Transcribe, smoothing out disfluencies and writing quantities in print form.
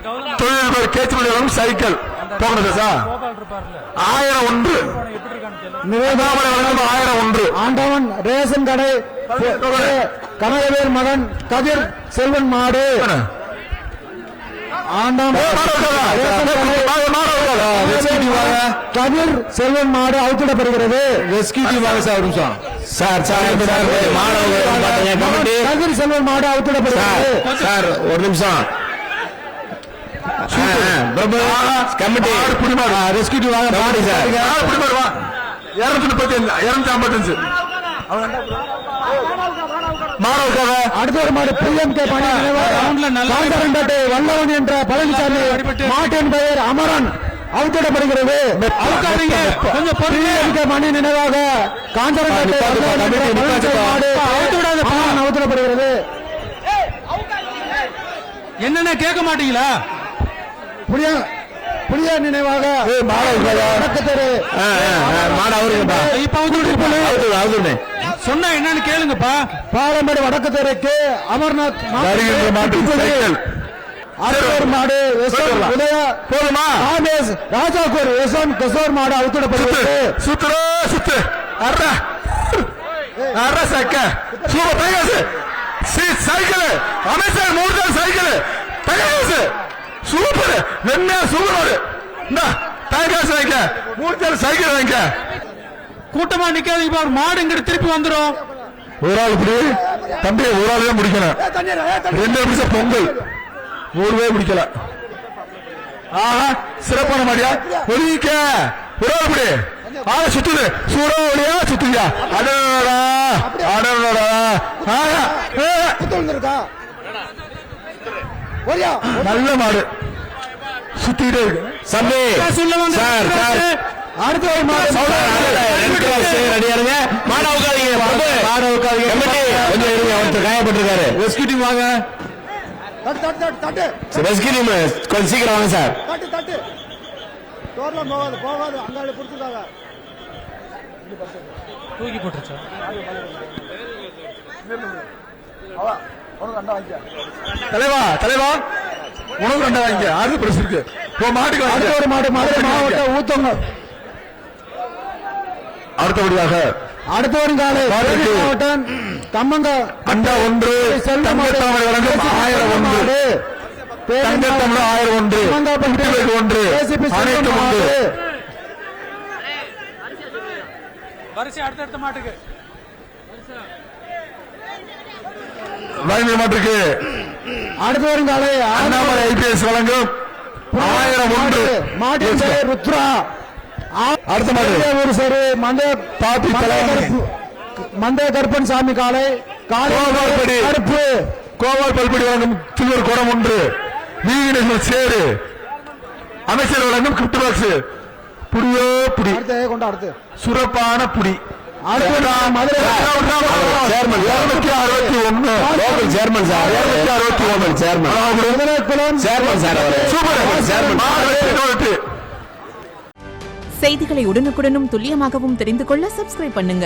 தொழில் catch cycle போகிறது sir 1001 நிவேதாமலை வழங்கும் 1001 ஆண்டவன் ரேஷன் கடை கனகவேல் மகன் கதிர் செல்வன் மாடு கதிர் செல்வன் மாடு அவுத்திடப்படுகிறது. கதிர் செல்வன் மாடு அவுத்திடப்படுகிறது. ஒரு நிமிஷம் கமிட்டி ரெஸ்கியூ வாங்க பாடி சார் 255 அடுத்த ஒரு மாடு பிஎம்கே வல்லவன் என்ற பழனிசாமி மாட்டின் பெயர் அமரன் அவுத்திடப்படுகிறது. மணி நினைவாக அவுத்திடப்படுகிறது. என்னென்ன கேட்க மாட்டீங்களா? புளிய நினைவாக சொன்ன என்னன்னு கேளுங்கப்பா. பாலமேடு வடக்கு தெருக்கு அமர்நாத் மாடு போதுமா ராஜாக்கூர் யசோன் கசோர் மாடு அவுத்திடப்படுகிறது. சுத்து சைக்கிள் அமைச்சர் 3 சைக்கிள் சூப்பர் என்ன சூப்பர் வாங்க 3 சைக்கிள் வாங்க. கூட்டமா நிக்காதீங்க, மாடு இங்க திருப்பி வந்துடும். ஒரு ஆள் இப்படி தம்பி ஒரு ஆள் தான் முடிக்கணும். 2 நிமிஷம் பொங்கல் 3 பேர் முடிக்கல. ஆஹா சிறப்பான மாடியா ஒலிக்க ஒரு ஆள் இப்படி ஆள சுத்துது சூடா ஒளியா சுத்துதியா அடடா அடடா நல்ல மாடு சுத்திட்டே இருக்கு. சம்பி சார் அடுத்த ஒரு மாடு காயப்பட்டிருக்காரு. ரெஸ்கியூ டீம் வாங்க, ரெஸ்கியூ டீம் கொஞ்சம் சீக்கிரம் வாங்க சார். தூக்கி போட்டுருச்சா? தலைவா உனக்கு 2 வாங்க. அது பிரச்சனை இருக்கு. மாட்டுக்கு அடுத்த ஒரு மாடு மதுரை மாவட்டம் ஊத்தங்க. அடுத்தபடியாக அடுத்த ஒரு காலை மாவட்டம் தம்மங்க அண்டா 1 தங்கத்தமிழ் வழங்கும் 1001 தங்கத்தமிழ் 1001 1 அனைத்து 1 வரிசை அடுத்த மாட்டுக்கு வயது மாட்டுக்கு அடுத்த ஒரு காலை அண்ணாமலை ஐபிஎஸ் வழங்கும் 1001 மாட்டின் பெயர் ருத்ரா. அடுத்த மாடு ஒரு சரி மந்தே கருப்பன் சாமி காலை கருப்பு கோவால் பல்படி வழங்கும் சில்வர் குடம் 1 வீரர்கள் சேரு அமைச்சர் வழங்கும் கிஃப்ட் பாக்ஸ் புடியோ புடி கொண்டு அடுத்து சுரப்பான புடி chairman 261 chairman sir 261 chairman sir super chairman. செய்திகளை உடனுக்குடனும் துல்லியமாகவும் தெரிந்து கொள்ள சப்ஸ்கிரைப் பண்ணுங்க.